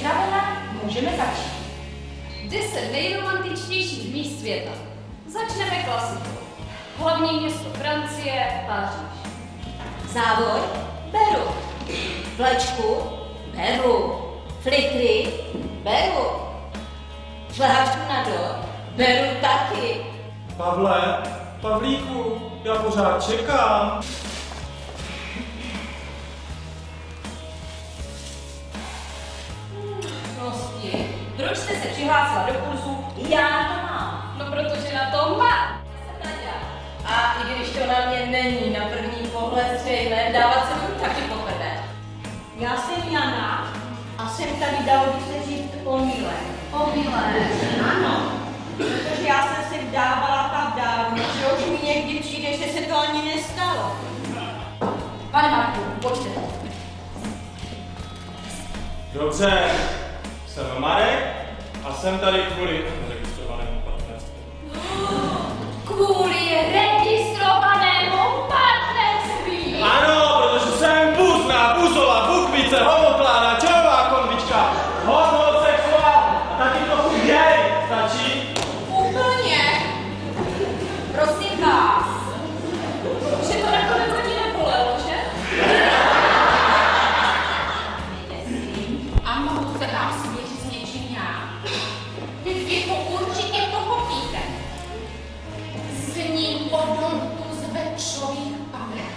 připravena, můžeme začít. 10 nejromantičtějších míst světa. Začneme klasikou. Hlavní město Francie, Paříž. Závoj? Beru. Vlečku? Beru. Flikry? Beru. Šlehačku na dort? Beru taky. Pavle, Pavlíku, já pořád čekám. Prostě, proč jste se přihlásila do kurzu? Já na to mám. No protože na to má. A i když to na mě není na první pohled zřejmé, dávat se budu taky poprvé. Já jsem Jana a jsem tady, dalo by se říct, omylem. Omylem. Ano, protože já jsem se vdávala tak dávno, že už mi někdy přijde, že se to ani nestalo. Pane Marku, pojďte. Dobře, jsem Marek a jsem tady kvůli registrovanému partnerství. Kvůli registrovanému partnerství. Ano, protože jsem buzna, buzola, bukvice, homoplána, čajová konvička, homosexuál a taky trochu gay. Stačí? Úplně. Prosím vás, že to nakonec ani nebolelo, že? A mohu se vám svěřit s něčím já. Vy to určitě pochopíte. Zní odolku z večrových panek.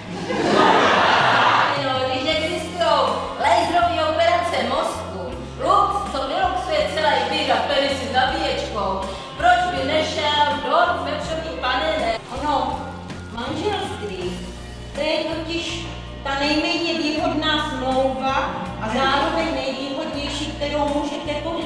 No, když existujou laserové operace mozku, lux, co vyluxuje celý byt a penisy zabíječkou, proč by nešel do večrových panenek? Ono, manželství, to je totiž ta nejméně výhodná smlouva a zároveň nejvýhodnější, kterou můžete pořídit.